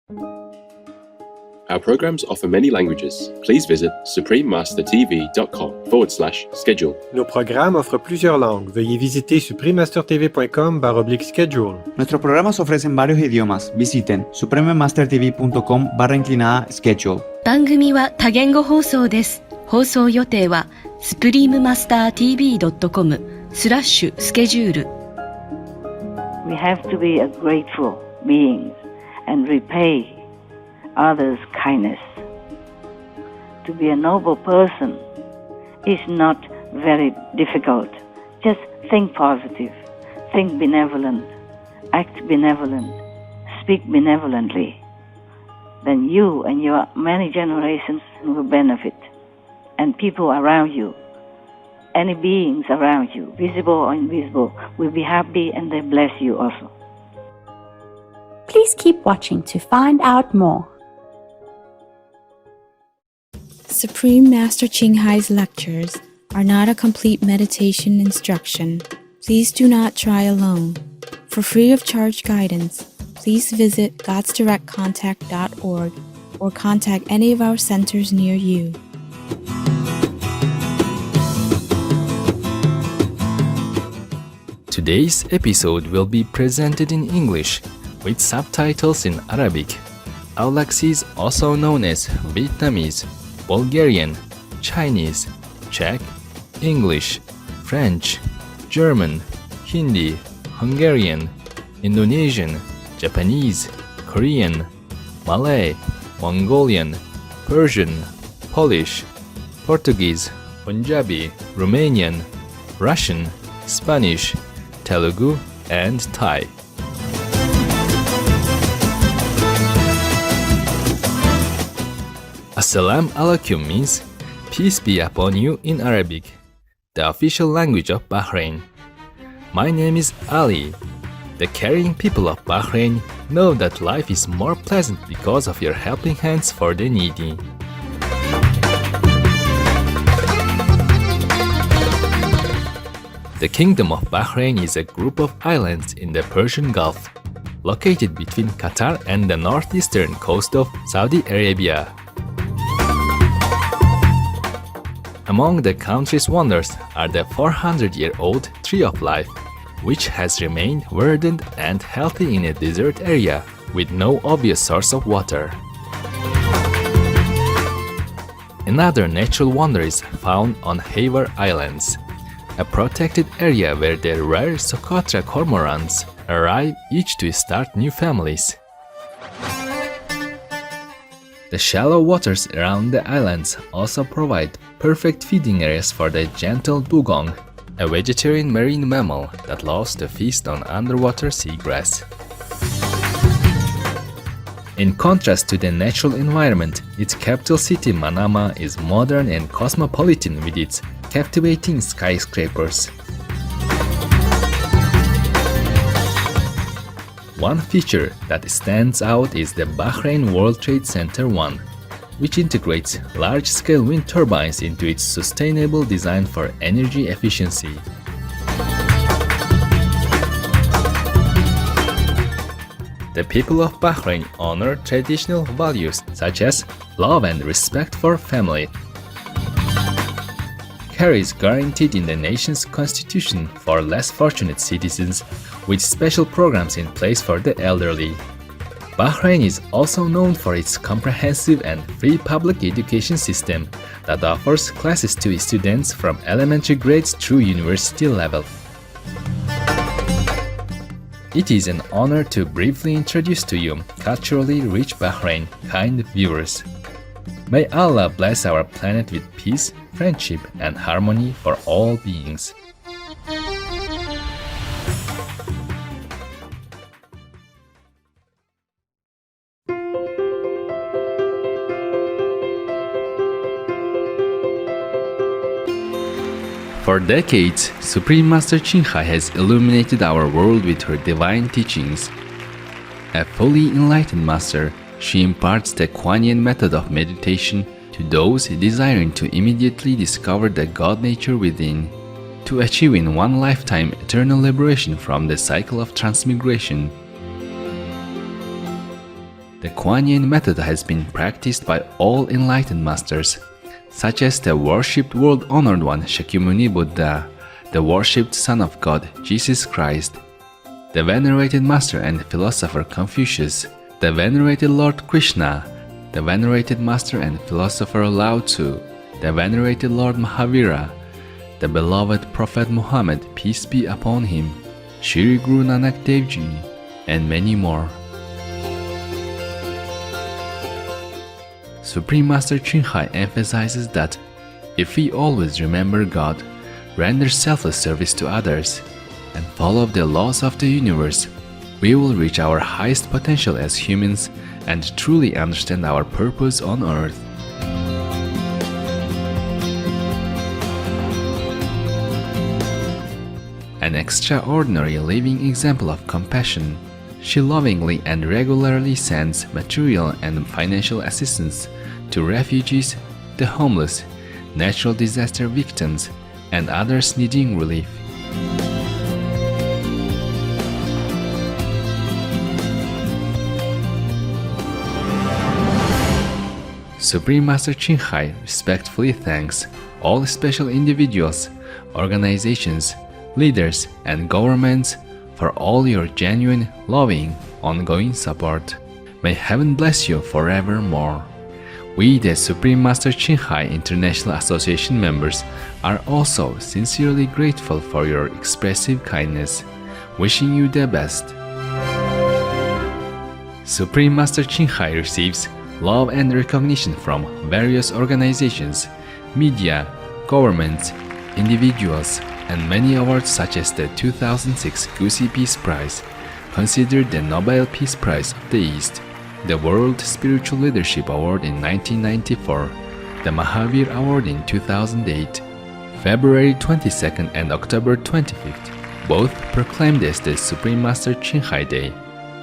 Our programs offer many languages. Please visit suprememastertv.com/schedule. Nos programas offrent plusieurs langues. Veuillez visiter suprememastertv.com/schedule. Nuestros programas ofrecen varios idiomas. Visiten suprememastertv.com/schedule. 番組は多言語放送です。放送予定は suprememastertv.com/schedule。 We have to be a grateful beings and repay others' kindness. To be a noble person is not very difficult. Just think positive, think benevolent, act benevolent, speak benevolently. Then you and your many generations will benefit. And people around you, any beings around you, visible or invisible, will be happy and they bless you also. Please keep watching to find out more. Supreme Master Ching Hai's lectures are not a complete meditation instruction. Please do not try alone. For free of charge guidance, please visit godsdirectcontact.org or contact any of our centers near you. Today's episode will be presented in English with subtitles in Arabic. Aulaxese, also known as Vietnamese, Bulgarian, Chinese, Czech, English, French, German, Hindi, Hungarian, Indonesian, Japanese, Korean, Malay, Mongolian, Persian, Polish, Portuguese, Punjabi, Romanian, Russian, Spanish, Telugu, and Thai. Assalamu alaikum means peace be upon you in Arabic, the official language of Bahrain. My name is Ali. The caring people of Bahrain know that life is more pleasant because of your helping hands for the needy. The Kingdom of Bahrain is a group of islands in the Persian Gulf, located between Qatar and the northeastern coast of Saudi Arabia. Among the country's wonders are the 400-year-old Tree of Life, which has remained verdant and healthy in a desert area with no obvious source of water. Another natural wonder is found on Hayward Islands, a protected area where the rare Socotra cormorants arrive each to start new families. The shallow waters around the islands also provide perfect feeding areas for the gentle dugong, a vegetarian marine mammal that loves to feast on underwater seagrass. In contrast to the natural environment, its capital city Manama is modern and cosmopolitan with its captivating skyscrapers. One feature that stands out is the Bahrain World Trade Center 1, which integrates large-scale wind turbines into its sustainable design for energy efficiency. The people of Bahrain honor traditional values such as love and respect for family. Care is guaranteed in the nation's constitution for less fortunate citizens, with special programs in place for the elderly. Bahrain is also known for its comprehensive and free public education system that offers classes to students from elementary grades through university level. It is an honor to briefly introduce to you culturally rich Bahrain, kind viewers. May Allah bless our planet with peace, friendship, and harmony for all beings. For decades, Supreme Master Ching Hai has illuminated our world with her divine teachings. A fully enlightened master, she imparts the Kuan Yin method of meditation to those desiring to immediately discover the God nature within, to achieve in one lifetime eternal liberation from the cycle of transmigration. The Kuan Yin method has been practiced by all enlightened masters, such as the worshipped world-honored one Shakyamuni Buddha, the worshipped Son of God Jesus Christ, the venerated master and philosopher Confucius, the venerated Lord Krishna, the venerated master and philosopher Lao Tzu, the venerated Lord Mahavira, the beloved Prophet Muhammad, peace be upon him, Shri Guru Nanak Dev Ji, and many more. Supreme Master Ching Hai emphasizes that if we always remember God, render selfless service to others, and follow the laws of the universe, we will reach our highest potential as humans and truly understand our purpose on earth. An extraordinary living example of compassion, she lovingly and regularly sends material and financial assistance to refugees, the homeless, natural disaster victims, and others needing relief. Supreme Master Ching Hai respectfully thanks all special individuals, organizations, leaders, and governments for all your genuine, loving, ongoing support. May heaven bless you forevermore. We, the Supreme Master Ching Hai International Association members, are also sincerely grateful for your expressive kindness, wishing you the best. Supreme Master Ching Hai receives love and recognition from various organizations, media, governments, individuals, and many awards such as the 2006 Gusi Peace Prize, considered the Nobel Peace Prize of the East, the World Spiritual Leadership Award in 1994, the Mahavir Award in 2008, February 22nd and October 25th, both proclaimed as the Supreme Master Ching Hai Day,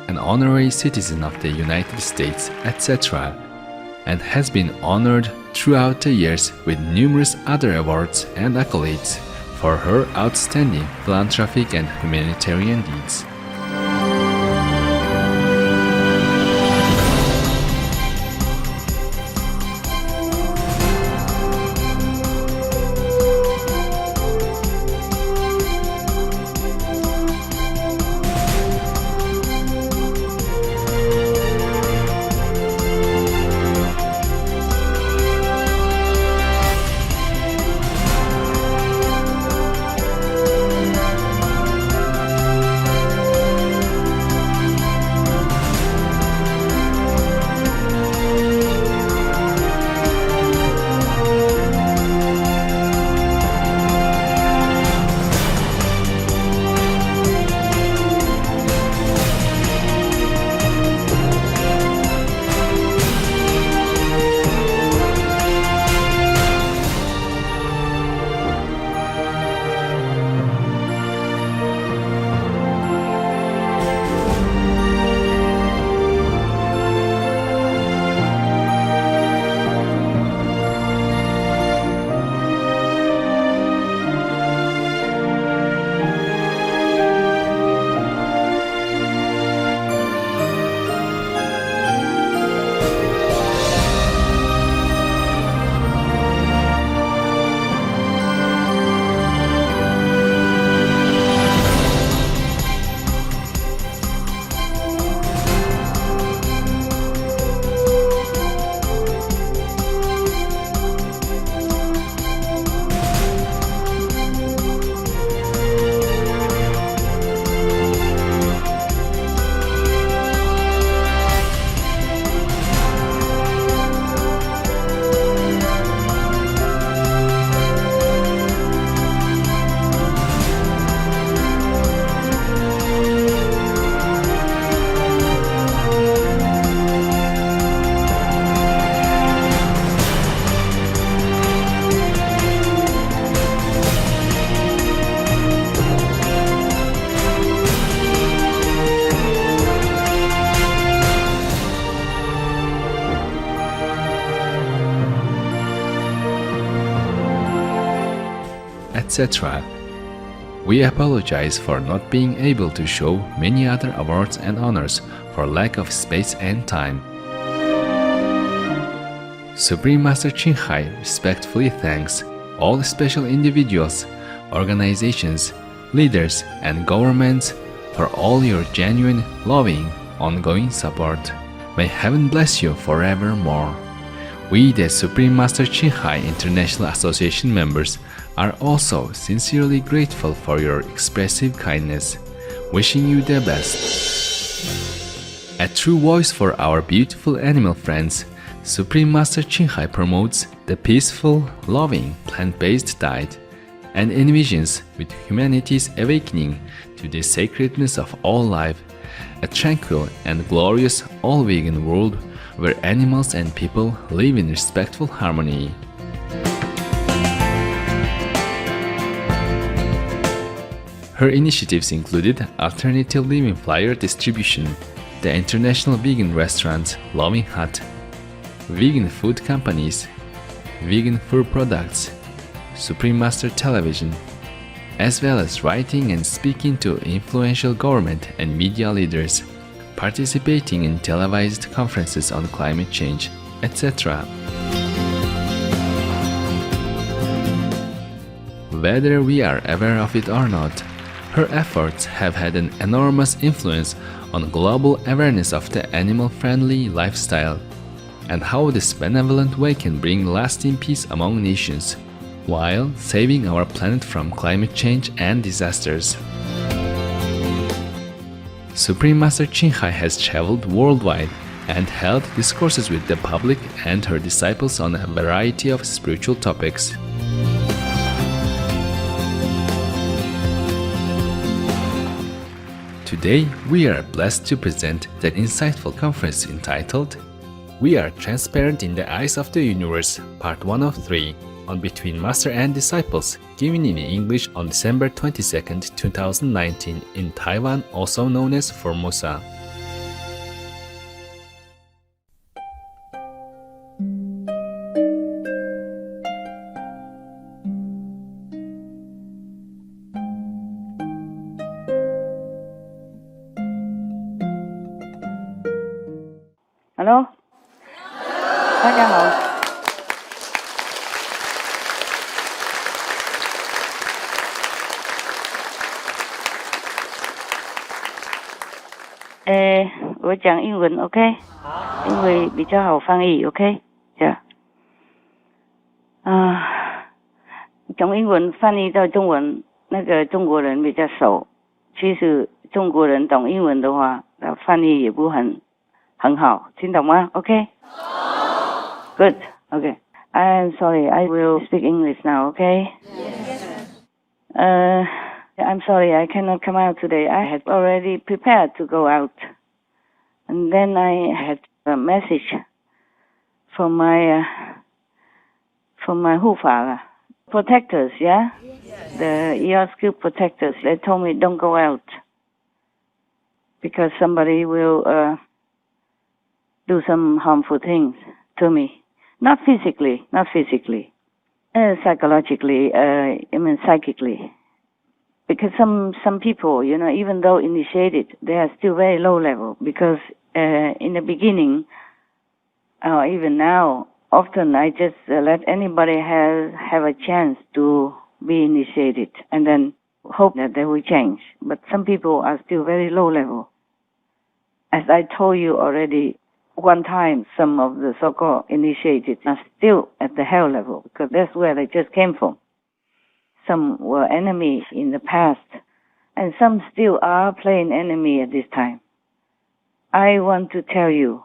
an honorary citizen of the United States, etc., and has been honored throughout the years with numerous other awards and accolades for her outstanding philanthropic and humanitarian deeds. etc. We apologize for not being able to show many other awards and honors for lack of space and time. Supreme Master Ching Hai respectfully thanks all special individuals, organizations, leaders, and governments for all your genuine, loving, ongoing support. May heaven bless you forevermore. We, the Supreme Master Ching Hai International Association members, are also sincerely grateful for your expressive kindness, wishing you the best. A true voice for our beautiful animal friends, Supreme Master Ching Hai promotes the peaceful, loving, plant-based diet and envisions with humanity's awakening to the sacredness of all life, a tranquil and glorious all-vegan world where animals and people live in respectful harmony. Her initiatives included alternative living flyer distribution, the international vegan restaurant Loving Hut, vegan food companies, vegan food products, Supreme Master Television, as well as writing and speaking to influential government and media leaders, participating in televised conferences on climate change, etc. Whether we are aware of it or not, her efforts have had an enormous influence on global awareness of the animal-friendly lifestyle and how this benevolent way can bring lasting peace among nations, while saving our planet from climate change and disasters. Supreme Master Ching Hai has traveled worldwide and held discourses with the public and her disciples on a variety of spiritual topics. Today, we are blessed to present the insightful conference entitled We Are Transparent in the Eyes of the Universe, Part 1 of 3, on Between Master and Disciples, given in English on December 22, 2019 in Taiwan, also known as Formosa. Hello， 大家好。我讲英文 ，OK？ 因为比较好翻译 ，OK？ 这样。从英文翻译到中文，那个中国人比较熟。其实中国人懂英文的话，翻译也不很好，听懂吗 ？OK？ Good. Okay. I'm sorry. I will speak English now. Okay. Yes. I'm sorry. I cannot come out today. I had already prepared to go out, and then I had a message from my Hufa protectors. Yeah. Yes. The ERSQ protectors. They told me don't go out because somebody will do some harmful things to me. Not physically, psychologically, psychically. Because some people, even though initiated, they are still very low level. Because in the beginning, or even now, often I just let anybody have a chance to be initiated, and then hope that they will change. But some people are still very low level. As I told you already, one time, some of the so-called initiated are still at the hell level because that's where they just came from. Some were enemies in the past, and some still are playing enemy at this time. I want to tell you,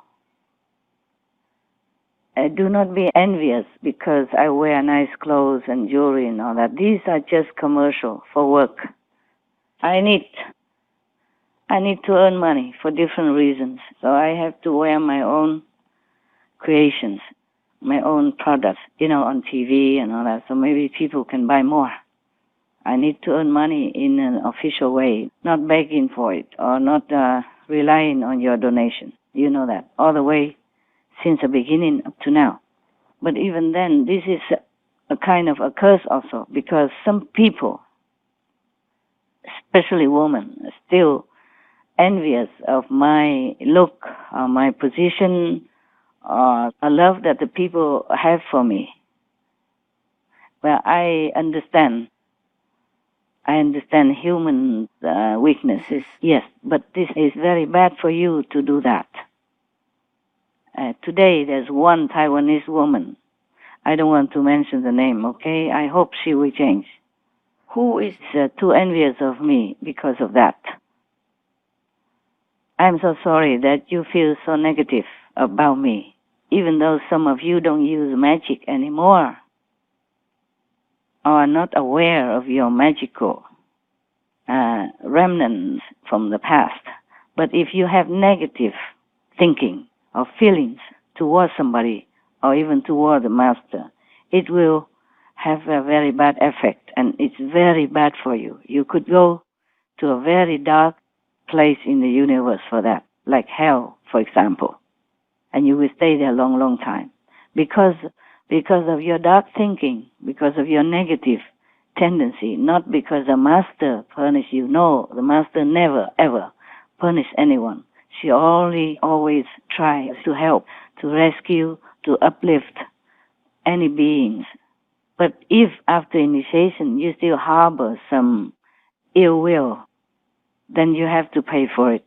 do not be envious because I wear nice clothes and jewelry and all that. These are just commercial for work. I need to earn money for different reasons. So I have to wear my own creations, my own products, on TV and all that. So maybe people can buy more. I need to earn money in an official way, not begging for it or not relying on your donation. You know that all the way since the beginning up to now. But even then, this is a kind of a curse also because some people, especially women, are still envious of my look, or my position, or a love that the people have for me. Well, I understand human weaknesses, yes, but this is very bad for you to do that. Today, there's one Taiwanese woman, I don't want to mention the name, okay? I hope she will change, who is too envious of me because of that. I'm so sorry that you feel so negative about me, even though some of you don't use magic anymore, or are not aware of your magical remnants from the past. But if you have negative thinking or feelings towards somebody or even toward the master, it will have a very bad effect, and it's very bad for you. You could go to a very dark place in the universe for that, like hell, for example, and you will stay there a long, long time because of your dark thinking, because of your negative tendency, not because the master punished you. No, the master never, ever punish anyone. She always tries to help, to rescue, to uplift any beings. But if after initiation you still harbor some ill will, then you have to pay for it,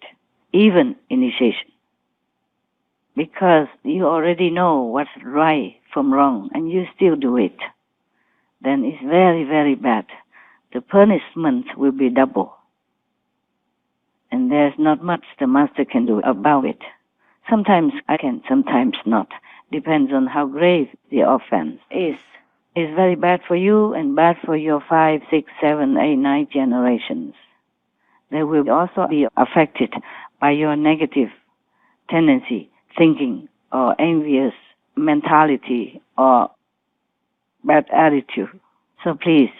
even initiation. Because you already know what's right from wrong, and you still do it. Then it's very, very bad. The punishment will be double. And there's not much the master can do about it. Sometimes I can, sometimes not. Depends on how grave the offense is. It's very bad for you and bad for your 5, 6, 7, 8, 9 generations. They will also be affected by your negative tendency, thinking, or envious mentality, or bad attitude. So please,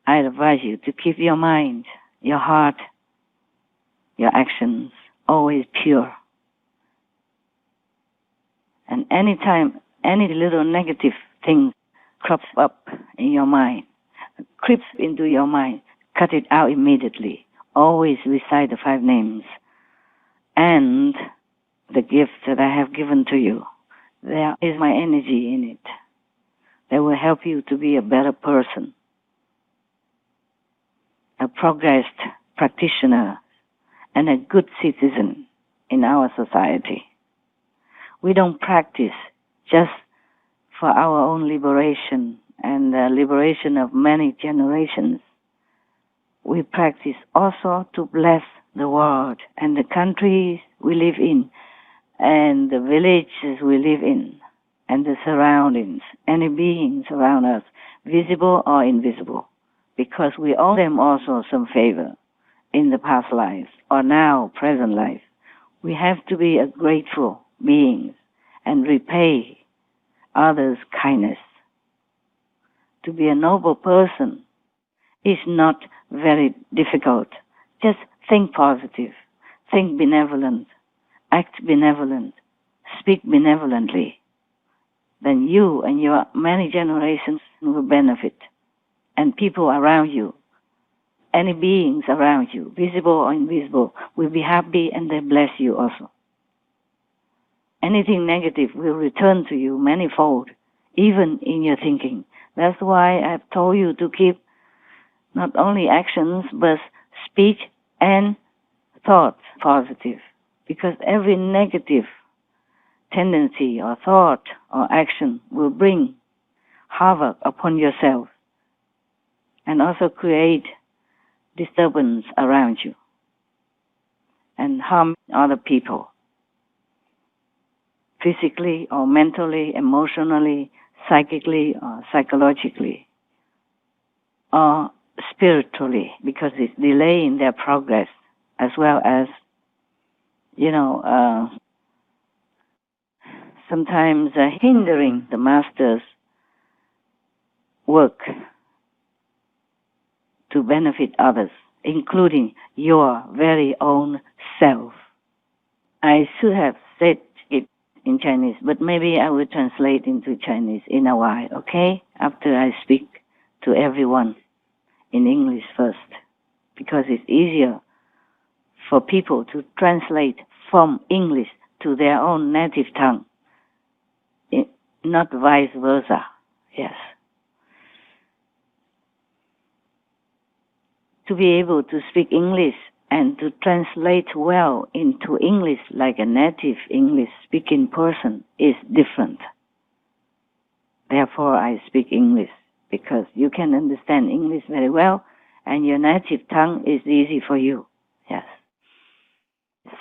I advise you to keep your mind, your heart, your actions always pure. And anytime any little negative thing crops up in your mind, creeps into your mind, cut it out immediately. Always recite the 5 names and the gift that I have given to you. There is my energy in it. That will help you to be a better person, a progressed practitioner, and a good citizen in our society. We don't practice just for our own liberation and the liberation of many generations. We practice also to bless the world and the countries we live in and the villages we live in and the surroundings, any beings around us, visible or invisible, because we owe them also some favor in the past lives or now present life. We have to be a grateful beings and repay others' kindness. To be a noble person is not very difficult. Just think positive, think benevolent, act benevolent, speak benevolently. Then you and your many generations will benefit. And people around you, any beings around you, visible or invisible, will be happy and they bless you also. Anything negative will return to you manifold, even in your thinking. That's why I've told you to keep not only actions, but speech and thoughts positive. Because every negative tendency or thought or action will bring havoc upon yourself and also create disturbance around you and harm other people, physically or mentally, emotionally, psychically or psychologically, or spiritually, because it's delaying their progress, as well as, sometimes hindering the master's work to benefit others, including your very own self. I should have said it in Chinese, but maybe I will translate into Chinese in a while, okay? After I speak to everyone in English first, because it's easier for people to translate from English to their own native tongue not vice versa. Yes. To be able to speak English and to translate well into English like a native English-speaking person is different. Therefore, I speak English, because you can understand English very well, and your native tongue is easy for you. Yes.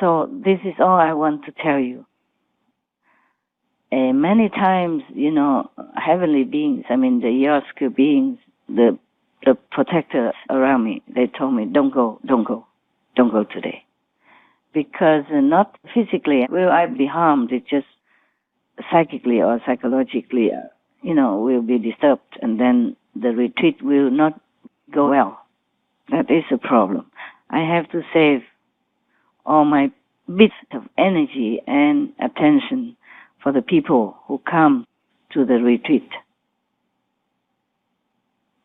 So this is all I want to tell you. Many times, heavenly beings, the Yosuke beings, the protectors around me, they told me, don't go today. Because not physically will I be harmed, it's just psychically or psychologically, will be disturbed, and then the retreat will not go well. That is a problem. I have to save all my bits of energy and attention for the people who come to the retreat,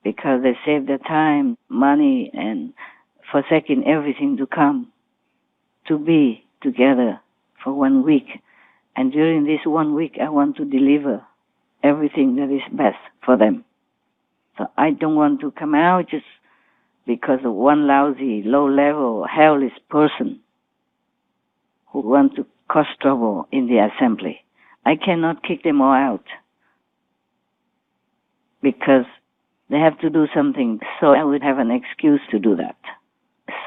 because they save their time, money, and forsaking everything to come to be together for 1 week. And during this 1 week, I want to deliver everything that is best for them. So I don't want to come out just because of one lousy, low-level, hellish person who wants to cause trouble in the assembly. I cannot kick them all out, because they have to do something, so I would have an excuse to do that.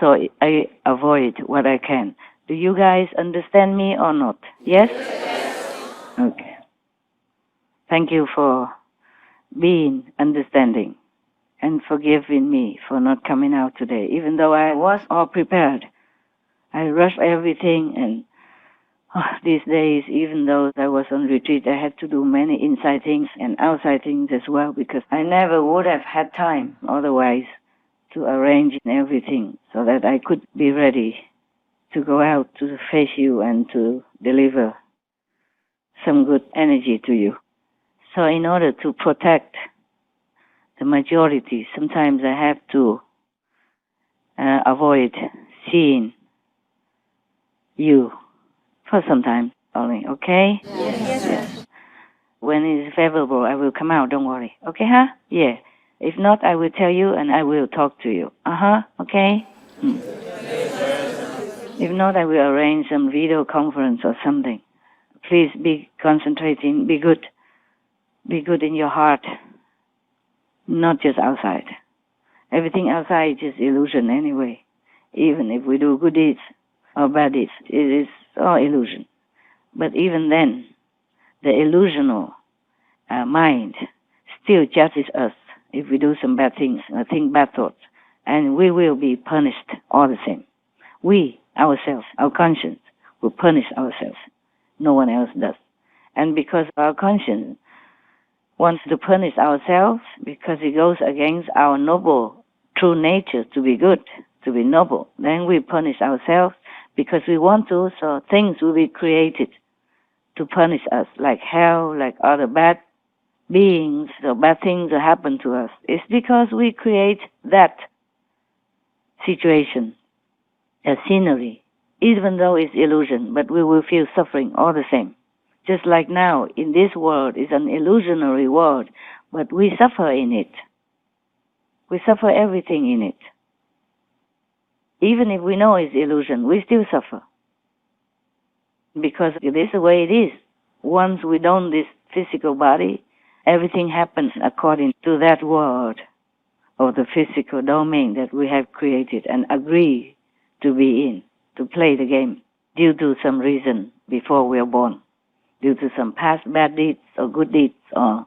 So I avoid what I can. Do you guys understand me or not? Yes? Okay. Thank you for being understanding and forgiving me for not coming out today. Even though I was all prepared, I rushed everything, and these days, even though I was on retreat, I had to do many inside things and outside things as well, because I never would have had time otherwise to arrange everything so that I could be ready to go out to face you and to deliver some good energy to you. So in order to protect the majority, sometimes I have to avoid seeing you for some time only, okay? Yes. When it is favorable, I will come out, don't worry. Okay, huh? Yeah. If not, I will tell you and I will talk to you. Okay? If not, I will arrange some video conference or something. Please be concentrating, be good. Be good in your heart, not just outside. Everything outside is just illusion anyway. Even if we do good deeds or bad deeds, it is all illusion. But even then, the illusional mind still judges us if we do some bad things or think bad thoughts, and we will be punished all the same. We, ourselves, our conscience, will punish ourselves. No one else does. And because our conscience wants to punish ourselves, because it goes against our noble, true nature to be good, to be noble, then we punish ourselves because we want to, so things will be created to punish us, like hell, like other bad beings, or bad things that happen to us. It's because we create that situation, a scenery, even though it's illusion, but we will feel suffering all the same. Just like now, in this world, it's an illusionary world, but we suffer in it. We suffer everything in it. Even if we know it's illusion, we still suffer. Because it is the way it is. Once we don this physical body, everything happens according to that world of the physical domain that we have created and agree to be in, to play the game, due to some reason before we are born, due to some past bad deeds or good deeds, or,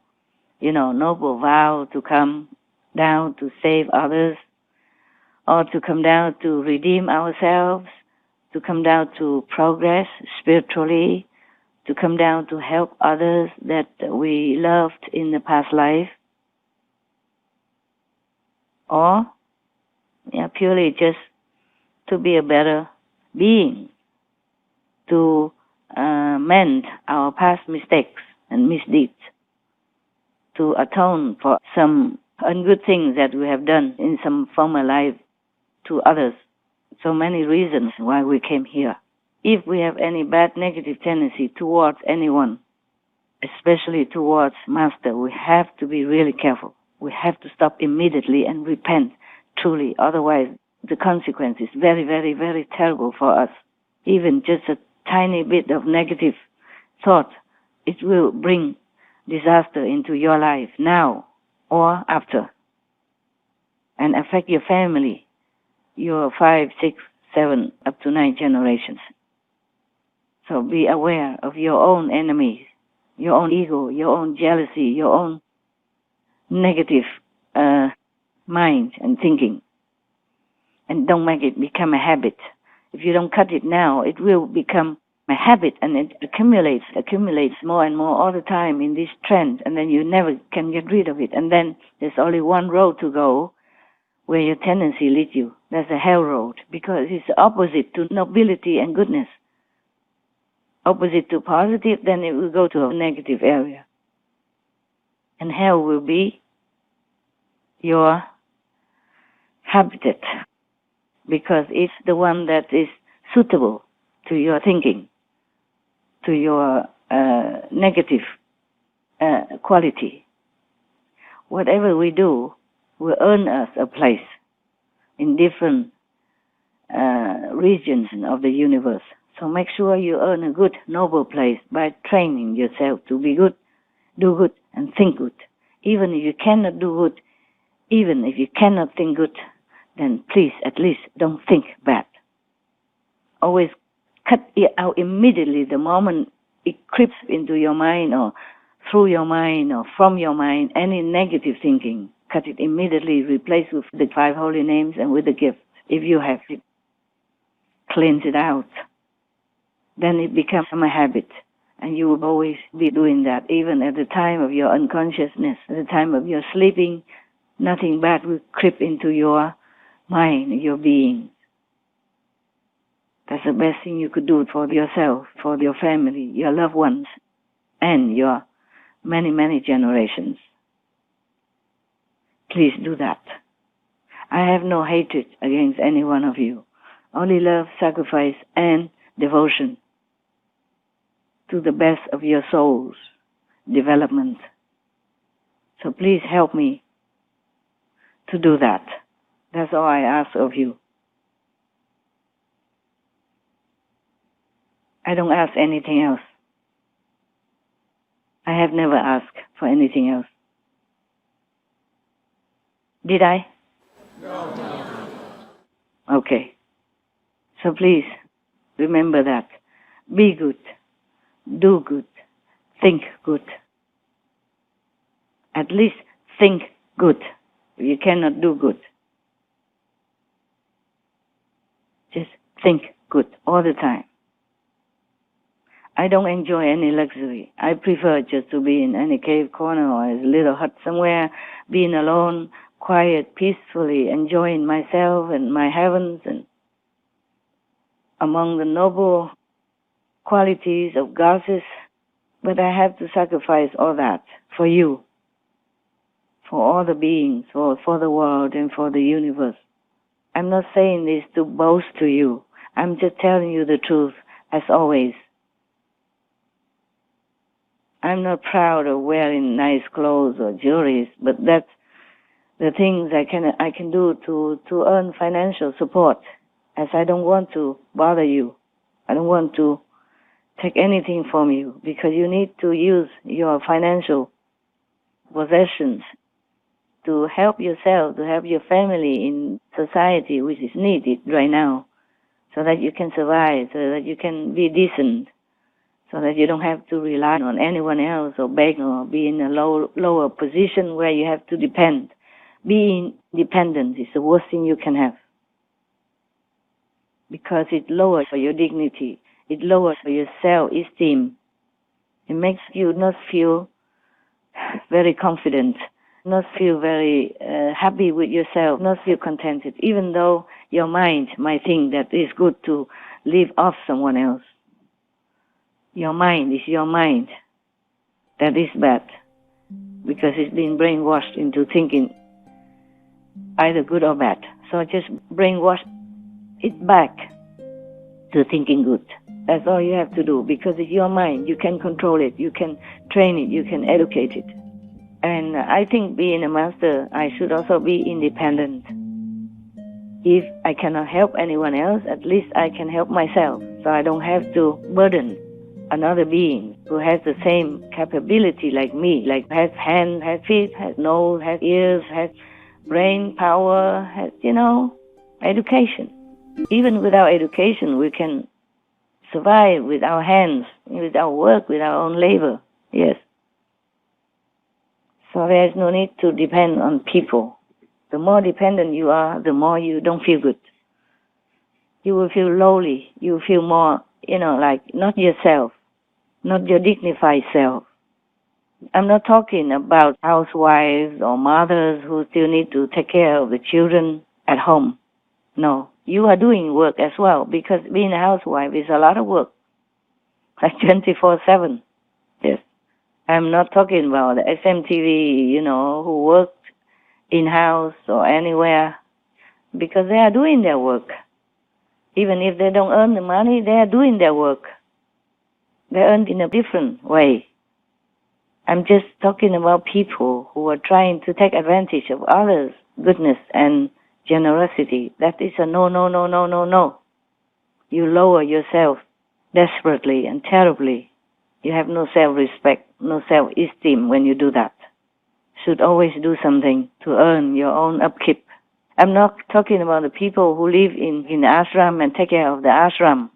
noble vow to come down to save others, or to come down to redeem ourselves, to come down to progress spiritually, to come down to help others that we loved in the past life, or purely just to be a better being, to mend our past mistakes and misdeeds, to atone for some ungood things that we have done in some former life to others. So many reasons why we came here. If we have any bad negative tendency towards anyone, especially towards Master, we have to be really careful. We have to stop immediately and repent truly. Otherwise, the consequence is very, very, very terrible for us. Even just a tiny bit of negative thought, it will bring disaster into your life now or after, and affect your family, your 5, 6, 7, up to 9 generations. So be aware of your own enemies, your own ego, your own jealousy, your own negative mind and thinking. And don't make it become a habit. If you don't cut it now, it will become a habit, and it accumulates more and more all the time in this trend, and then you never can get rid of it. And then there's only one road to go where your tendency leads you. That's the hell road, because it's opposite to nobility and goodness. Opposite to positive, then it will go to a negative area. And hell will be your habitat, because it's the one that is suitable to your thinking, to your negative quality. Whatever we do will earn us a place in different regions of the universe. So make sure you earn a good, noble place by training yourself to be good, do good, and think good. Even if you cannot do good, even if you cannot think good, then please, at least, don't think bad. Always cut it out immediately the moment it creeps into your mind or through your mind or from your mind, any negative thinking. Cut it immediately, replace with the 5 holy names and with the gift. If you have it, cleanse it out. Then it becomes a habit, and you will always be doing that, even at the time of your unconsciousness, at the time of your sleeping. Nothing bad will creep into your mind, your being. That's the best thing you could do for yourself, for your family, your loved ones, and your many, many generations. Please do that. I have no hatred against any one of you. Only love, sacrifice, and devotion to the best of your soul's development. So please help me to do that. That's all I ask of you. I don't ask anything else. I have never asked for anything else. Did I? No. Okay. So please, remember that. Be good. Do good. Think good. At least think good. You cannot do good. Just think good all the time. I don't enjoy any luxury. I prefer just to be in any cave corner or a little hut somewhere, being alone, quiet, peacefully, enjoying myself and my heavens and among the noble qualities of goddesses. But I have to sacrifice all that for you, for all the beings, for the world and for the universe. I'm not saying this to boast to you. I'm just telling you the truth, as always. I'm not proud of wearing nice clothes or jewelry, but that's the things I can do to earn financial support, as I don't want to bother you. I don't want to take anything from you, because you need to use your financial possessions to help yourself, to help your family in society, which is needed right now, so that you can survive, so that you can be decent, so that you don't have to rely on anyone else or beg or be in a lower position where you have to depend. Being dependent is the worst thing you can have, because it lowers your dignity, it lowers your self-esteem. It makes you not feel very confident, not feel very happy with yourself, not feel contented, even though your mind might think that it's good to live off someone else. Your mind is your mind. That is bad, because it's been brainwashed into thinking either good or bad. So just brainwash it back to thinking good. That's all you have to do, because it's your mind. You can control it, you can train it, you can educate it. And I think being a master, I should also be independent. If I cannot help anyone else, at least I can help myself, so I don't have to burden another being who has the same capability like me, like has hands, has feet, has nose, has ears, has brain power, has, education. Even without education, we can survive with our hands, with our work, with our own labor. Yes. So there is no need to depend on people. The more dependent you are, the more you don't feel good. You will feel lowly. You will feel more, like not yourself, not your dignified self. I'm not talking about housewives or mothers who still need to take care of the children at home. No, you are doing work as well, because being a housewife is a lot of work, like 24/7. Yes. I'm not talking about the SMTV, who work in-house or anywhere, because they are doing their work. Even if they don't earn the money, they are doing their work. They earn in a different way. I'm just talking about people who are trying to take advantage of others' goodness and generosity. That is a no, no, no, no, no, no. You lower yourself desperately and terribly. You have no self-respect, no self-esteem when you do that. Should always do something to earn your own upkeep. I'm not talking about the people who live in the ashram and take care of the ashram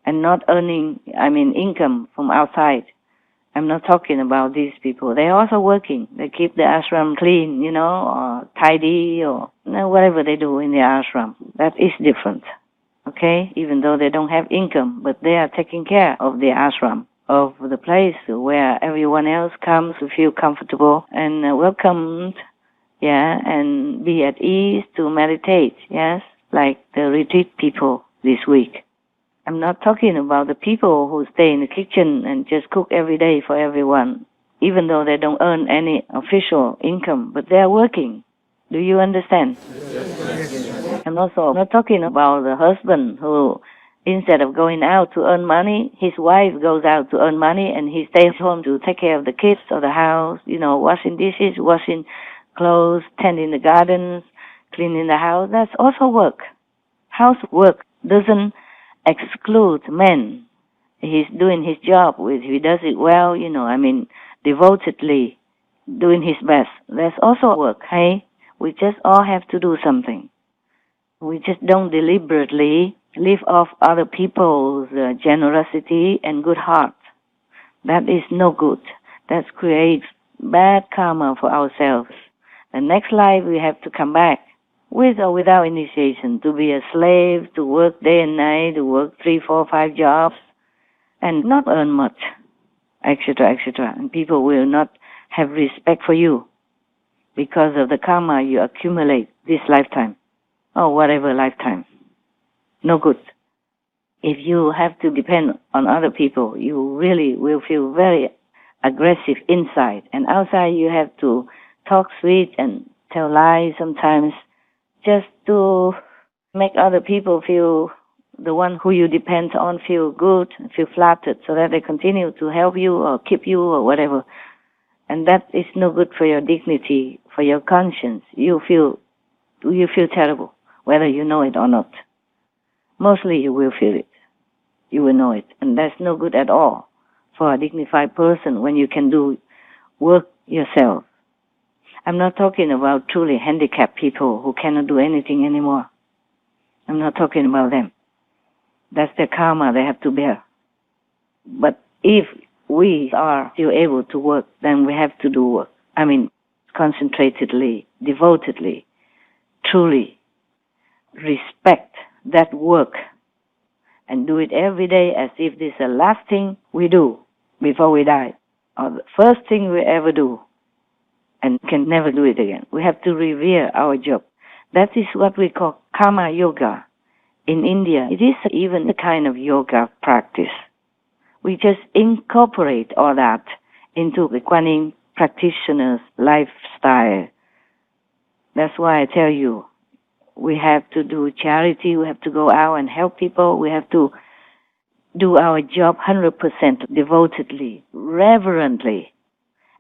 and not earning, income from outside. I'm not talking about these people. They're also working. They keep the ashram clean, or tidy, or whatever they do in the ashram. That is different, okay? Even though they don't have income, but they are taking care of the ashram, of the place where everyone else comes to feel comfortable and welcomed, and be at ease to meditate, yes, like the retreat people this week. I'm not talking about the people who stay in the kitchen and just cook every day for everyone, even though they don't earn any official income, but they're working. Do you understand? Yes. I'm also not talking about the husband who, instead of going out to earn money, his wife goes out to earn money and he stays home to take care of the kids or the house, washing dishes, washing clothes, tending the gardens, cleaning the house. That's also work. Housework doesn't exclude men. He's doing his job he does it well, devotedly, doing his best. That's also work, hey? We just all have to do something. We just don't deliberately live off other people's generosity and good heart. That is no good. That creates bad karma for ourselves. The next life we have to come back, with or without initiation, to be a slave, to work day and night, to work 3, 4, 5 jobs, and not earn much, etc., etc. And people will not have respect for you because of the karma you accumulate this lifetime, or whatever lifetime. No good. If you have to depend on other people, you really will feel very aggressive inside, and outside you have to talk sweet and tell lies sometimes, just to make other people feel, the one who you depend on, feel good, feel flattered, so that they continue to help you or keep you or whatever. And that is no good for your dignity, for your conscience. You feel terrible, whether you know it or not. Mostly you will feel it. You will know it. And that's no good at all for a dignified person when you can do work yourself. I'm not talking about truly handicapped people who cannot do anything anymore. I'm not talking about them. That's their karma they have to bear. But if we are still able to work, then we have to do work. Concentratedly, devotedly, truly respect that work and do it every day as if this is the last thing we do before we die, or the first thing we ever do, and can never do it again. We have to revere our job. That is what we call karma yoga. In India, it is even a kind of yoga practice. We just incorporate all that into the Kuan Yin practitioner's lifestyle. That's why I tell you, we have to do charity, we have to go out and help people, we have to do our job 100% devotedly, reverently,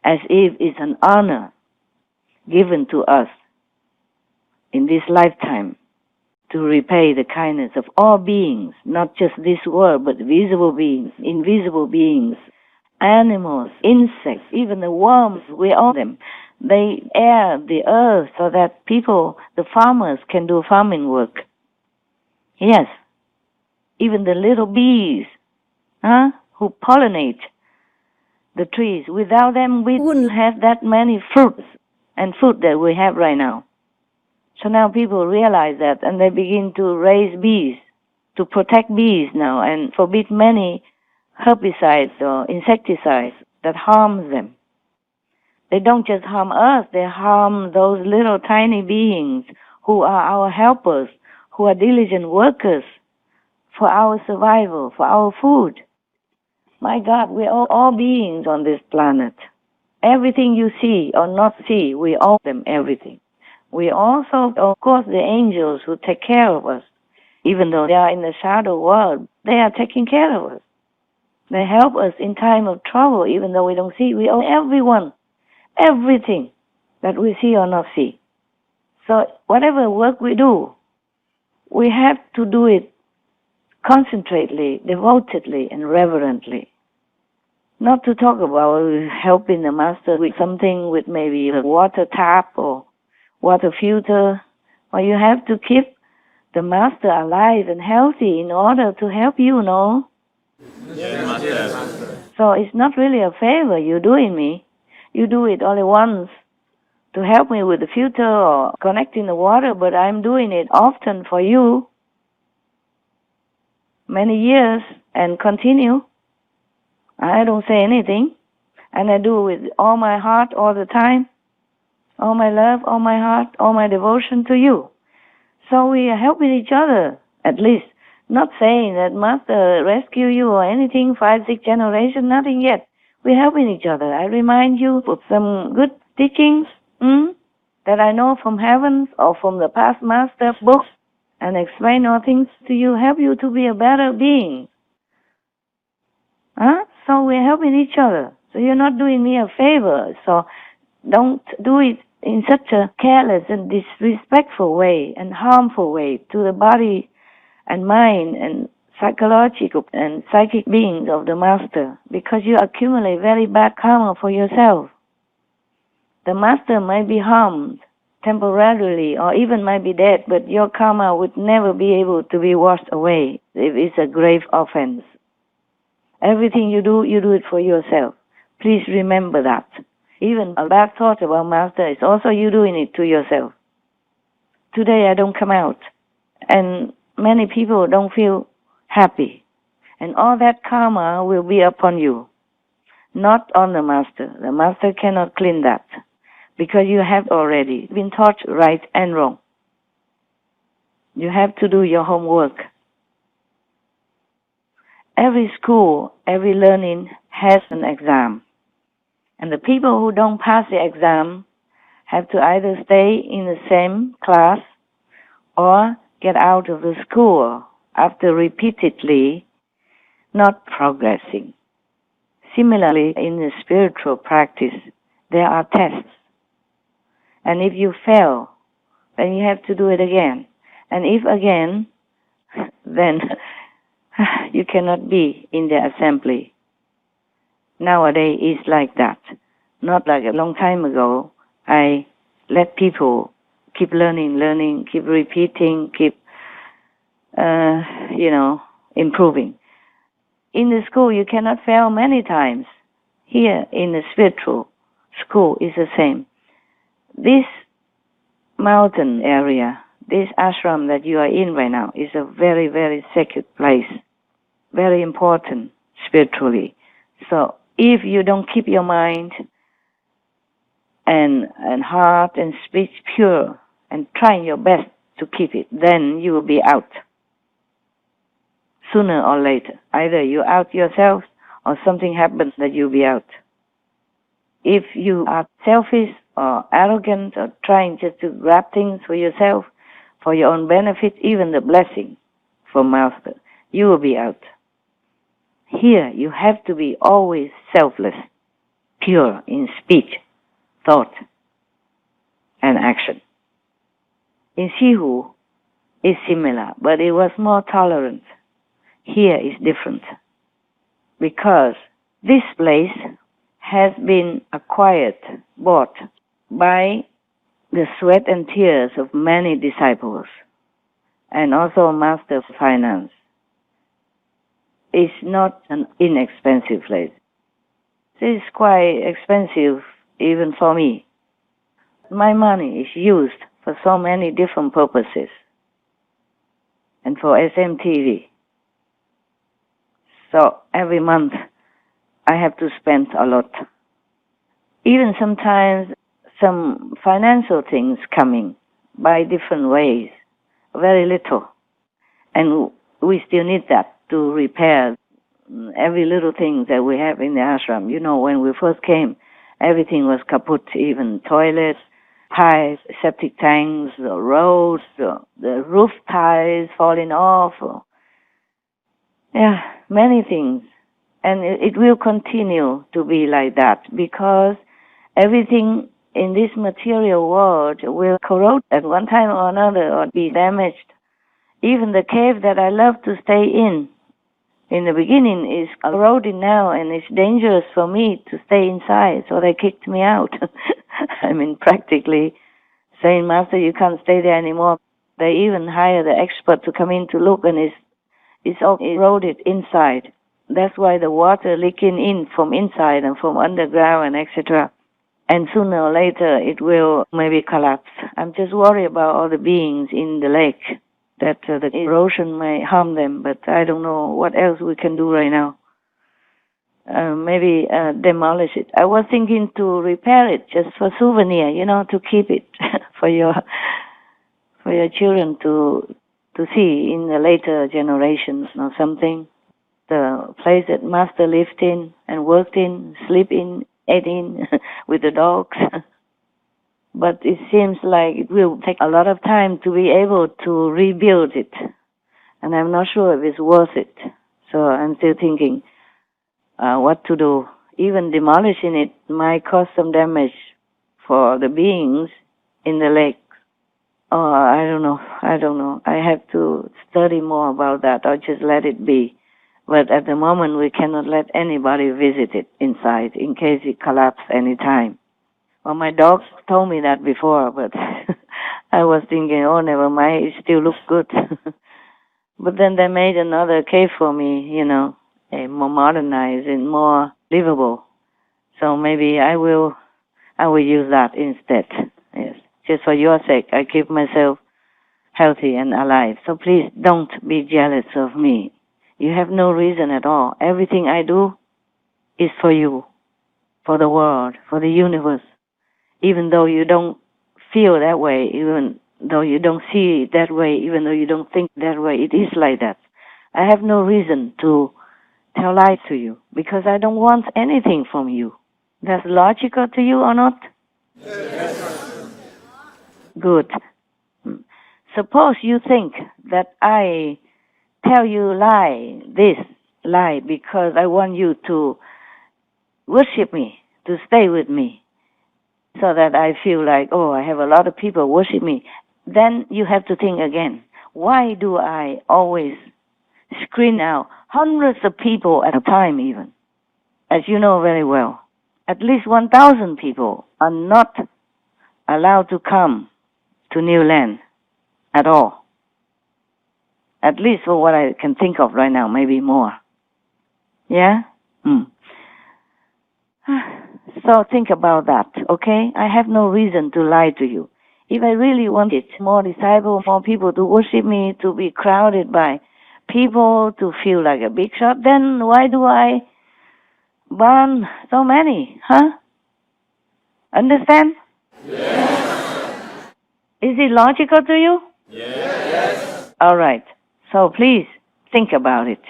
as if it's an honor given to us in this lifetime to repay the kindness of all beings, not just this world, but visible beings, invisible beings, animals, insects, even the worms, we own them. They air the earth so that people, the farmers, can do farming work. Yes, even the little bees, who pollinate the trees. Without them, we wouldn't have that many fruits and food that we have right now. So now people realize that, and they begin to raise bees, to protect bees now, and forbid many herbicides or insecticides that harms them. They don't just harm us, they harm those little tiny beings who are our helpers, who are diligent workers for our survival, for our food. My God, we are all beings on this planet. Everything you see or not see, we owe them everything. We also, of course, the angels who take care of us. Even though they are in the shadow world, they are taking care of us. They help us in time of trouble, even though we don't see. We owe everyone, everything that we see or not see. So whatever work we do, we have to do it concentratedly, devotedly, and reverently. Not to talk about helping the master with something with maybe a water tap or water filter. Well, you have to keep the master alive and healthy in order to help you, no? Yes. So it's not really a favor you're doing me. You do it only once to help me with the filter or connecting the water, but I'm doing it often for you, many years, and continue. I don't say anything, and I do it with all my heart all the time, all my love, all my heart, all my devotion to you. So we are helping each other, at least. Not saying that Master rescue you or anything, 5, 6 generations, nothing yet. We're helping each other. I remind you of some good teachings that I know from heavens or from the past Master books, and explain all things to you, help you to be a better being. So we're helping each other. So you're not doing me a favor. So don't do it in such a careless and disrespectful way and harmful way to the body and mind and psychological and psychic beings of the Master, because you accumulate very bad karma for yourself. The Master might be harmed temporarily or even might be dead, but your karma would never be able to be washed away if it's a grave offense. Everything you do it for yourself. Please remember that. Even a bad thought about Master is also you doing it to yourself. Today I don't come out, and many people don't feel happy. And all that karma will be upon you, not on the Master. The Master cannot clean that, because you have already been taught right and wrong. You have to do your homework. Every school, every learning has an exam. And the people who don't pass the exam have to either stay in the same class or get out of the school after repeatedly not progressing. Similarly, in the spiritual practice, there are tests. And if you fail, then you have to do it again. And if again, then you cannot be in the assembly. Nowadays, it's like that. Not like a long time ago. I let people keep learning, keep repeating, keep, improving. In the school, you cannot fail many times. Here, in the spiritual school, is the same. This mountain area, this ashram that you are in right now, is a very, very sacred place, very important spiritually. So if you don't keep your mind and heart and speech pure and trying your best to keep it, then you will be out. Sooner or later, either you out yourself or something happens that you'll be out. If you are selfish or arrogant or trying just to grab things for yourself, for your own benefit, even the blessing from Master, you will be out. Here you have to be always selfless, pure in speech, thought, and action. In Sihu, it's similar, but it was more tolerant. Here is different, because this place has been acquired, bought by the sweat and tears of many disciples, and also Master finance. It's not an inexpensive place. This is quite expensive even for me. My money is used for so many different purposes, and for SMTV. So every month I have to spend a lot. Even sometimes some financial things coming by different ways, very little. And we still need that to repair every little thing that we have in the ashram. You know, when we first came, everything was kaput, even toilets, pipes, septic tanks, the roads, the roof tiles falling off. Yeah, many things. And it will continue to be like that, because everything in this material world will corrode at one time or another or be damaged. Even the cave that I love to stay in the beginning is corroding now, and it's dangerous for me to stay inside, so they kicked me out. I mean, practically saying, Master, you can't stay there anymore. They even hire the expert to come in to look, and it's all eroded inside. That's why the water leaking in from inside and from underground and etc. And sooner or later it will maybe collapse. I'm just worried about all the beings in the lake, that the erosion may harm them, but I don't know what else we can do right now. Maybe demolish it. I was thinking to repair it just for souvenir, to keep it for your children to see in the later generations or something. The place that Master lived in and worked in, sleep in, ate in with the dogs. But it seems like it will take a lot of time to be able to rebuild it. And I'm not sure if it's worth it. So I'm still thinking what to do. Even demolishing it might cause some damage for the beings in the lake. Oh, I don't know. I have to study more about that, or just let it be. But at the moment, we cannot let anybody visit it inside in case it collapses any time. Well, my dogs told me that before, but I was thinking, oh, never mind, it still looks good. But then they made another cave for me, a more modernized and more livable. So maybe I will use that instead. Yes, just for your sake, I keep myself healthy and alive. So please don't be jealous of me. You have no reason at all. Everything I do is for you, for the world, for the universe. Even though you don't feel that way, even though you don't see it that way, even though you don't think that way, it is like that. I have no reason to tell lies to you, because I don't want anything from you. That's logical to you or not? Yes. Good. Suppose you think that I tell you this lie because I want you to worship me, to stay with me, so that I feel like, oh, I have a lot of people worship me. Then you have to think again. Why do I always screen out hundreds of people at a time even? As you know very well, at least 1,000 people are not allowed to come to New Land at all. At least for what I can think of right now, maybe more. Yeah? So think about that, okay? I have no reason to lie to you. If I really wanted more disciples, more people to worship me, to be crowded by people, to feel like a big shot, then why do I burn so many, huh? Understand? Yes. Is it logical to you? Yes. All right. So please think about it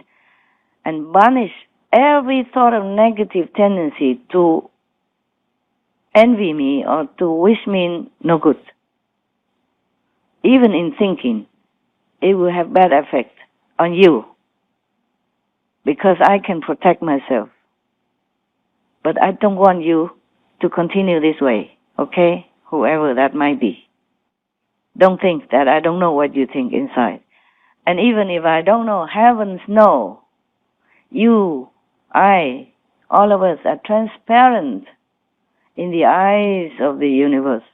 and banish every sort of negative tendency to envy me or to wish me no good. Even in thinking, it will have bad effect on you. because I can protect myself. But I don't want you to continue this way, okay? Whoever that might be. Don't think that I don't know what you think inside. And even if I don't know, heavens know. You, I, all of us are transparent in the eyes of the universe,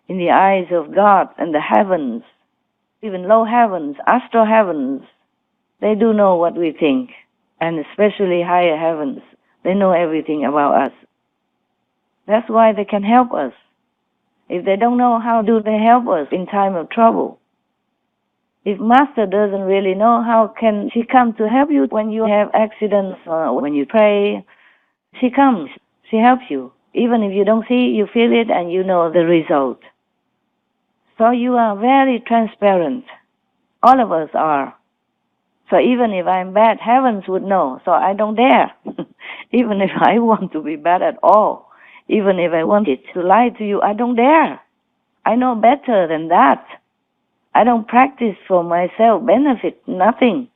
in the eyes of God and the heavens, even low heavens, astral heavens. They do know what we think, and especially higher heavens. They know everything about us. That's why they can help us. If they don't know, how do they help us in time of trouble? If Master doesn't really know, how can she come to help you when you have accidents or when you pray? She comes, she helps you. Even if you don't see, you feel it and you know the result. So you are very transparent. All of us are. So even if I'm bad, heavens would know. So I don't dare. Even if I want to be bad at all, even if I wanted to lie to you, I don't dare. I know better than that. I don't practice for myself benefit, nothing.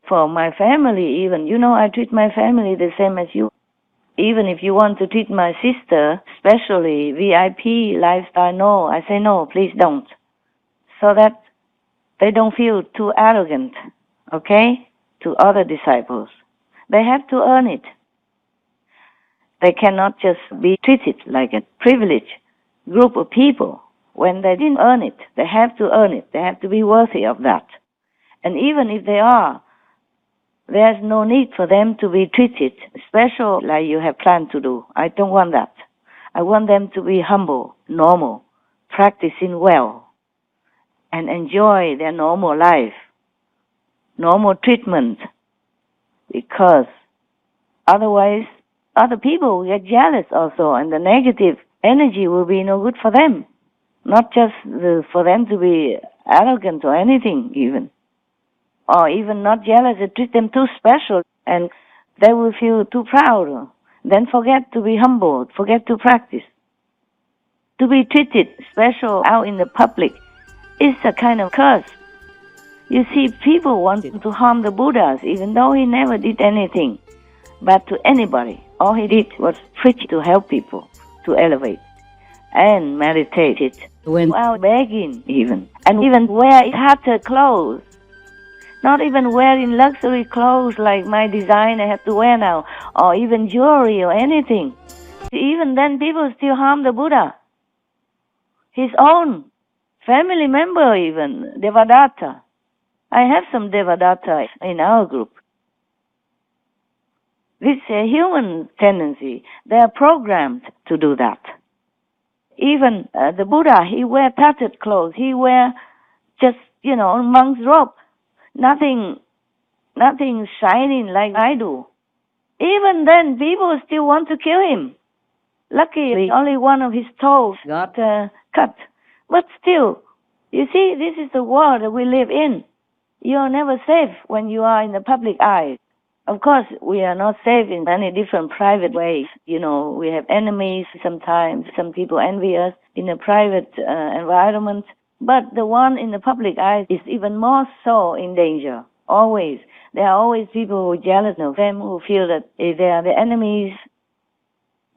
For my family even. You know, I treat my family the same as you. Even if you want to treat my sister, especially VIP lifestyle, no, I say no, please don't. So that they don't feel too arrogant, okay, to other disciples. They have to earn it. They cannot just be treated like a privileged group of people. When they didn't earn it, they have to earn it. They have to be worthy of that. And even if they are, there's no need for them to be treated special like you have planned to do. I don't want that. I want them to be humble, normal, practicing well, and enjoy their normal life, normal treatment, because otherwise other people will get jealous also, and the negative energy will be no good for them. Not just for them to be arrogant or anything even. Or even not jealous, they treat them too special and they will feel too proud. Then forget to be humble, forget to practice. To be treated special out in the public is a kind of curse. You see, people want to harm the Buddhas even though he never did anything bad to anybody. All he did was preach to help people, to elevate, and meditated while begging even. And even wear tattered clothes. Not even wearing luxury clothes like my design I have to wear now, or even jewelry or anything. Even then people still harm the Buddha. His own family member even, Devadatta. I have some Devadatta in our group. This is a human tendency. They are programmed to do that. Even the Buddha, he wear tattered clothes. He wear just, monk's robe. Nothing shining like I do. Even then, people still want to kill him. Luckily, only one of his toes got cut. But still, you see, this is the world that we live in. You are never safe when you are in the public eye. Of course, we are not safe in many different private ways. We have enemies sometimes. Some people envy us in a private environment. But the one in the public eye is even more so in danger. Always. There are always people who are jealous of them, who feel that they are the enemies.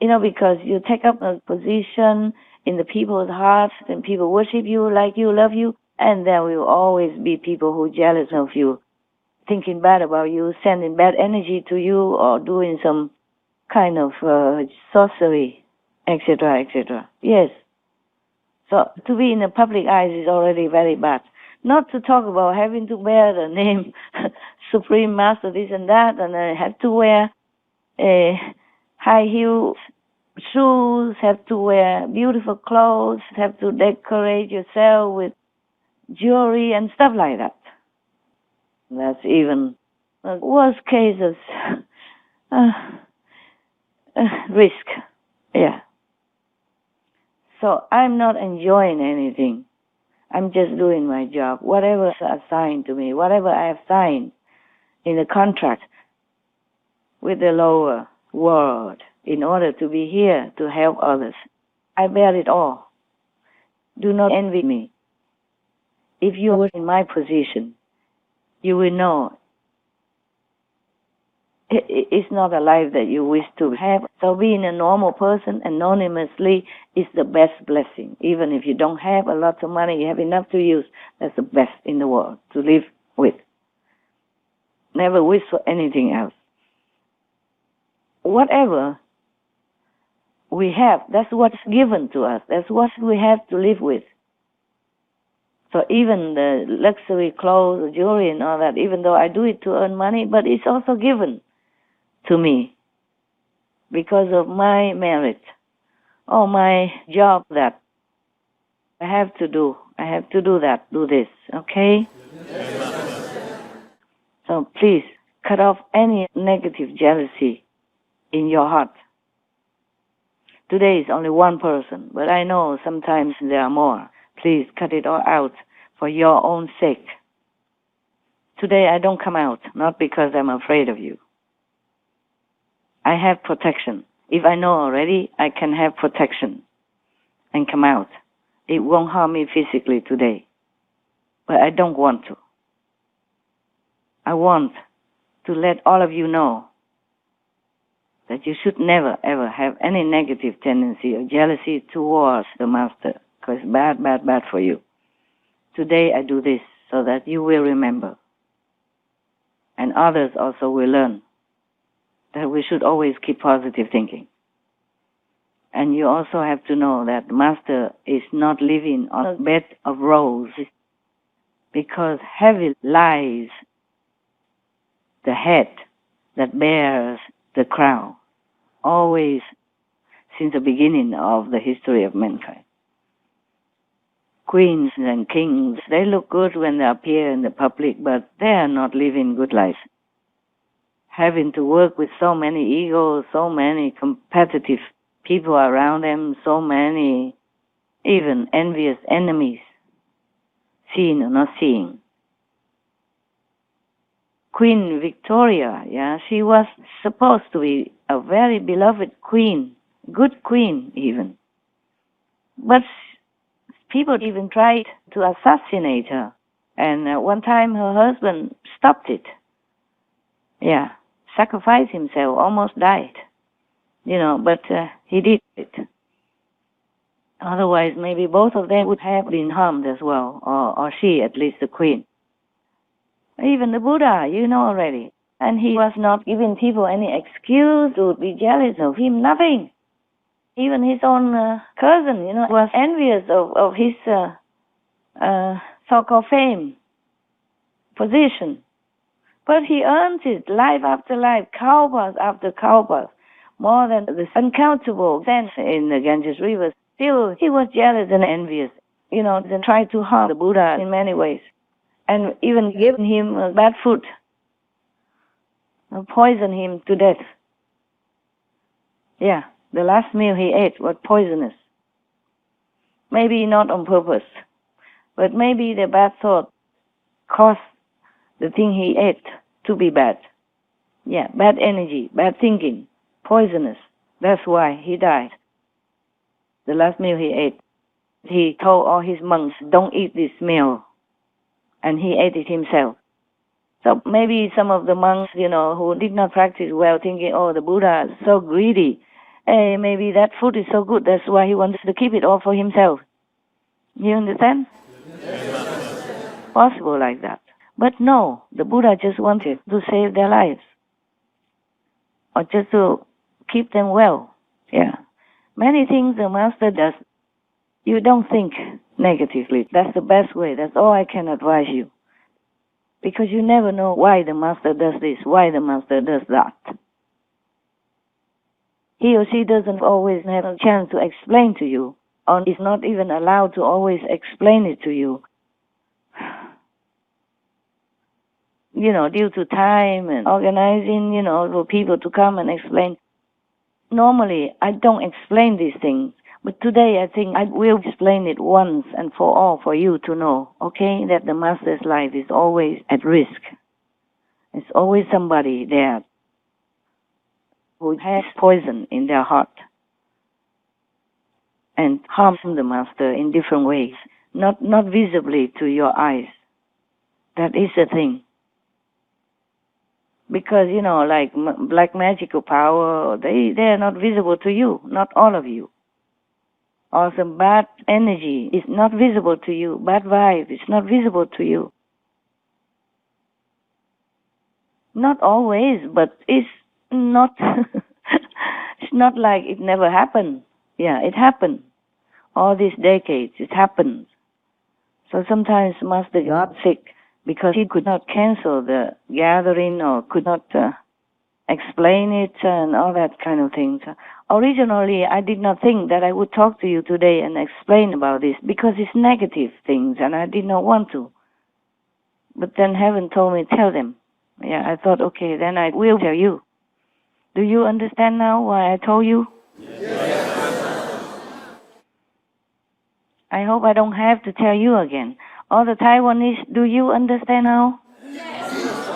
Because you take up a position in the people's hearts and people worship you, like you, love you. And there will always be people who are jealous of you, thinking bad about you, sending bad energy to you, or doing some kind of sorcery, etc., etc. Yes. So to be in the public eyes is already very bad. Not to talk about having to wear the name Supreme Master, this and that, and have to wear high heel shoes, have to wear beautiful clothes, have to decorate yourself with jewelry and stuff like that. That's even the worst cases. Risk. Yeah. So I'm not enjoying anything. I'm just doing my job. Whatever is assigned to me, whatever I have signed in the contract with the lower world in order to be here to help others, I bear it all. Do not envy me. If you were in my position, you will know it's not a life that you wish to have. So being a normal person anonymously is the best blessing. Even if you don't have a lot of money, you have enough to use, that's the best in the world to live with. Never wish for anything else. Whatever we have, that's what's given to us. That's what we have to live with. So even the luxury clothes, the jewelry and all that, even though I do it to earn money, but it's also given to me because of my merit or my job that I have to do. I have to do that, do this, okay? So please, cut off any negative jealousy in your heart. Today is only one person, but I know sometimes there are more. Please cut it all out for your own sake. Today I don't come out, not because I'm afraid of you. I have protection. If I know already, I can have protection and come out. It won't harm me physically today, but I don't want to. I want to let all of you know that you should never, ever have any negative tendency or jealousy towards the Master, because it's bad, bad, bad for you. Today I do this so that you will remember, and others also will learn that we should always keep positive thinking. And you also have to know that the Master is not living on a bed of roses, because heavy lies the head that bears the crown, always since the beginning of the history of mankind. Queens and kings, they look good when they appear in the public, but they are not living good lives. Having to work with so many egos, so many competitive people around them, so many even envious enemies, seeing or not seeing. Queen Victoria, she was supposed to be a very beloved queen, good queen even. But people even tried to assassinate her. And one time her husband stopped it. Sacrificed himself, almost died. But he did it. Otherwise, maybe both of them would have been harmed as well, or she, at least the queen. Even the Buddha, you know already. And he was not giving people any excuse to be jealous of him, nothing. Even his own cousin, was envious of his so-called fame, position. But he earned it life after life, kalpas after kalpas, more than the uncountable sands in the Ganges River. Still, he was jealous and envious, and tried to harm the Buddha in many ways. And even given him bad food, poison him to death. The last meal he ate was poisonous. Maybe not on purpose, but maybe the bad thought caused the thing he ate to be bad. Bad energy, bad thinking, poisonous. That's why he died. The last meal he ate, he told all his monks, don't eat this meal. And he ate it himself. So maybe some of the monks, who did not practice well, thinking, the Buddha is so greedy. Hey, maybe that food is so good, that's why he wants to keep it all for himself. You understand? Possible like that. But no, the Buddha just wanted to save their lives. Or just to keep them well. Many things the Master does, you don't think negatively. That's the best way. That's all I can advise you. Because you never know why the Master does this, why the Master does that. He or she doesn't always have a chance to explain to you, or is not even allowed to always explain it to you. Due to time and organizing, for people to come and explain. Normally, I don't explain these things. But today, I think I will explain it once and for all for you to know, okay, that the Master's life is always at risk. There's always somebody there who has poison in their heart and harms the Master in different ways, not visibly to your eyes. That is the thing. Because, like black magical power, they are not visible to you, not all of you. Or some bad energy is not visible to you, bad vibe is not visible to you. Not always, but it's not it's not like it never happened. Yeah, it happened. All these decades, it happened. So sometimes Master got sick because he could not cancel the gathering or could not explain it and all that kind of things. Originally, I did not think that I would talk to you today and explain about this because it's negative things and I did not want to. But then heaven told me, tell them. Yeah, I thought, okay, then I will tell you. Do you understand now why I told you? Yes. I hope I don't have to tell you again. All the Taiwanese, do you understand now? Yes.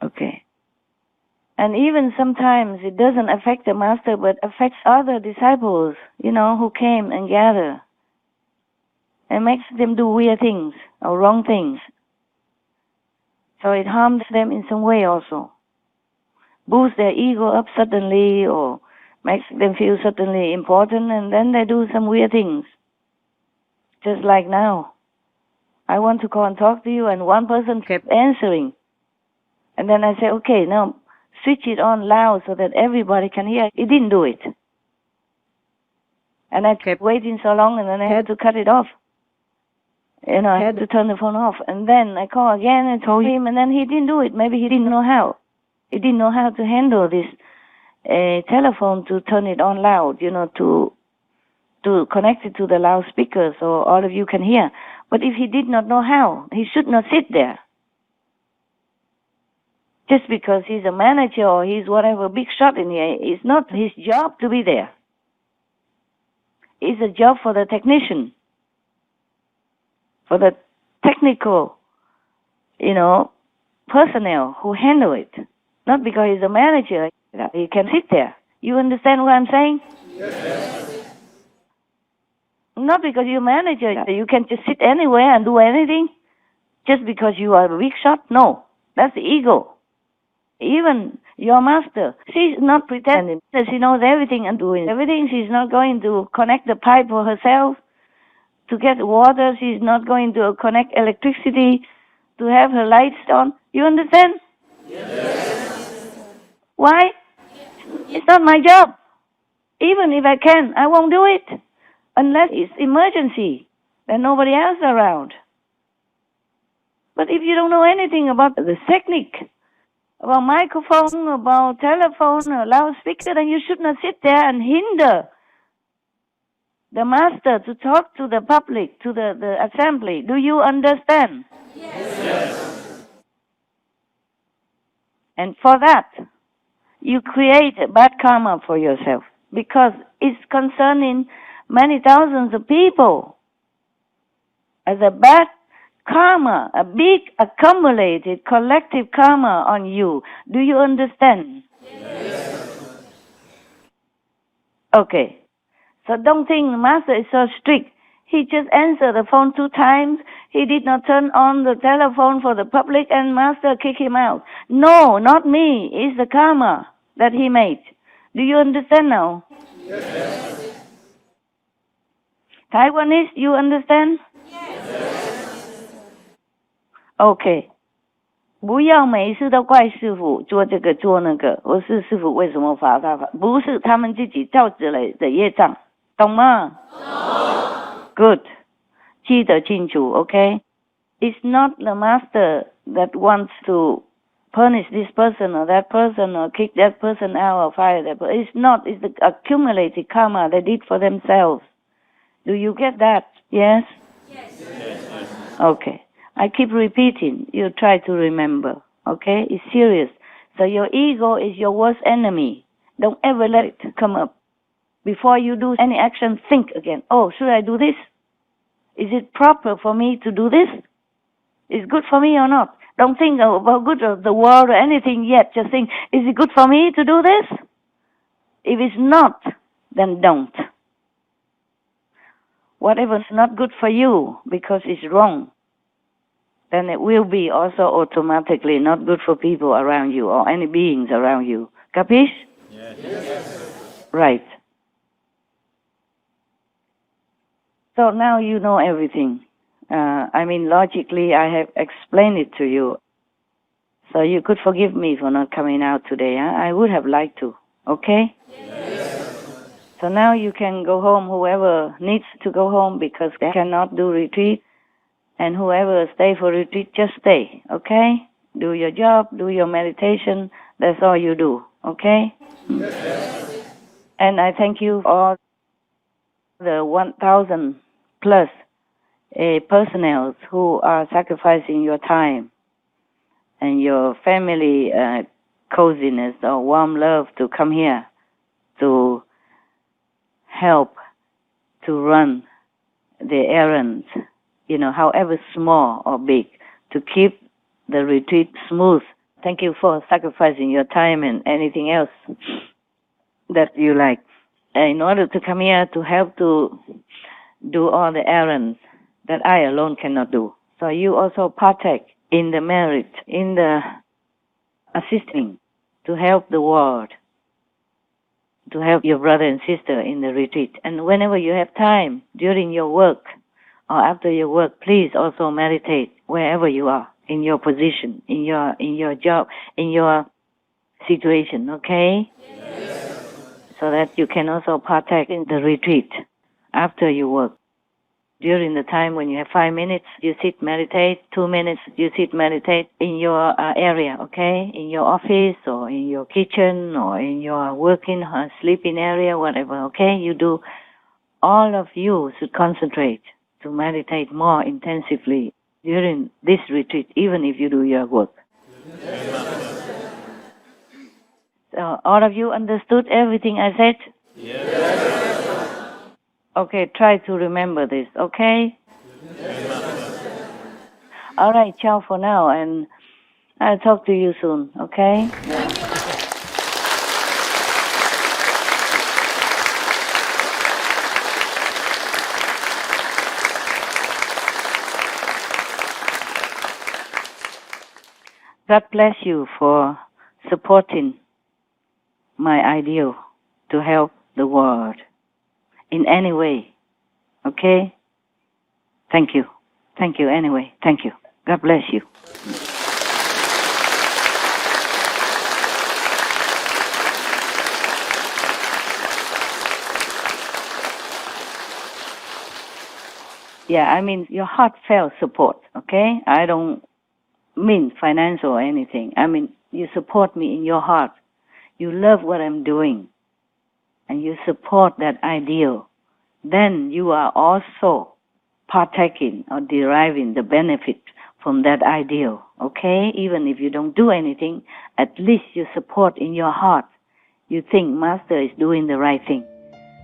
Okay. And even sometimes it doesn't affect the master, but affects other disciples, who came and gather. And makes them do weird things or wrong things. So it harms them in some way also. Boosts their ego up suddenly or makes them feel suddenly important, and then they do some weird things. Just like now. I want to call and talk to you, and one person kept answering. And then I said, okay, now switch it on loud so that everybody can hear. He didn't do it. And I kept waiting so long, and then I had to cut it off. I had to turn the phone off. And then I called again and told him, and then he didn't do it. Maybe he didn't know how. He didn't know how to handle this telephone to turn it on loud, to connect it to the loudspeaker so all of you can hear. But if he did not know how, he should not sit there. Just because he's a manager or he's whatever big shot in here, it's not his job to be there. It's a job for the technician, for the technical, personnel who handle it. Not because he's a manager, he can sit there. You understand what I'm saying? Yes. Not because you're a manager, you can just sit anywhere and do anything just because you are a weak shot. No, that's the ego. Even your master, she's not pretending that she knows everything and doing everything. She's not going to connect the pipe for herself to get water. She's not going to connect electricity to have her lights on. You understand? Yes. Why? It's not my job. Even if I can, I won't do it. Unless it's emergency. There's nobody else around. But if you don't know anything about the technique, about microphone, about telephone, or loudspeaker, then you should not sit there and hinder the master to talk to the public, to the assembly. Do you understand? Yes. And for that, you create a bad karma for yourself because it's concerning many thousands of people as a bad karma, a big accumulated collective karma on you. Do you understand? Yes. Okay. So don't think the master is so strict. He just answered the phone 2 times. He did not turn on the telephone for the public and master kicked him out. No, not me. It's the karma that he made. Do you understand now? Yes. Taiwanese, you understand? Yes. Okay. 不要每一次都怪师父做这个做那个，我是师父为什么罚他？不是他们自己造纸了的业障，懂吗？懂。Good. 记得清楚 ，OK? It's not the master that wants to punish this person or that person or kick that person out or fire that person. It's not. It's the accumulated karma they did for themselves. Do you get that? Yes? Yes. Okay. I keep repeating. You try to remember. Okay? It's serious. So your ego is your worst enemy. Don't ever let it come up. Before you do any action, think again. Oh, should I do this? Is it proper for me to do this? Is it good for me or not? Don't think about good of the world or anything yet. Just think, is it good for me to do this? If it's not, then don't. Whatever's not good for you because it's wrong, then it will be also automatically not good for people around you or any beings around you. Capish? Yes. Right. So now you know everything. Logically, I have explained it to you. So you could forgive me for not coming out today. Huh? I would have liked to. Okay? Yes. So now you can go home, whoever needs to go home because they cannot do retreat. And whoever stay for retreat, just stay. Okay? Do your job, do your meditation. That's all you do. Okay? Yes. And I thank you for all the 1,000 plus personnel who are sacrificing your time and your family coziness or warm love to come here to help to run the errands, however small or big, to keep the retreat smooth. Thank you for sacrificing your time and anything else that you like in order to come here to help to do all the errands that I alone cannot do. So you also partake in the merit, in the assisting to help the world, to help your brother and sister in the retreat. And whenever you have time during your work or after your work, please also meditate wherever you are, in your position, in your job, in your situation, okay? Yes. So that you can also partake in the retreat after you work. During the time when you have 5 minutes, you sit, meditate. 2 minutes, you sit, meditate in your area, okay? In your office or in your kitchen or in your working or sleeping area, whatever, okay? You do. All of you should concentrate to meditate more intensively during this retreat, even if you do your work. Yes. So all of you understood everything I said? Yes. Okay, try to remember this, okay? Yes. All right, ciao for now, and I'll talk to you soon, okay? God bless you for supporting my ideal to help the world in any way, okay? Thank you. Thank you anyway. Thank you. God bless you. Yeah, your heartfelt support, okay? I don't mean financial or anything. You support me in your heart. You love what I'm doing. And you support that ideal. Then you are also partaking or deriving the benefit from that ideal, okay? Even if you don't do anything, at least you support in your heart. You think Master is doing the right thing.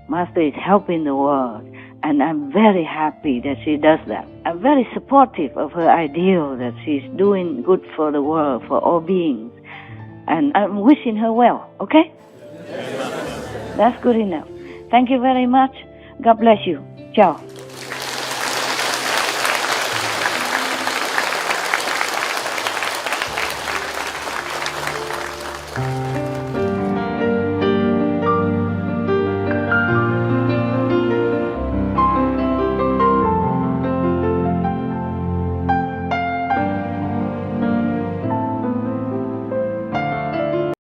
Master is helping the world. And I'm very happy that she does that. I'm very supportive of her ideal that she's doing good for the world, for all beings. And I'm wishing her well, okay? That's good enough. Thank you very much. God bless you. Ciao.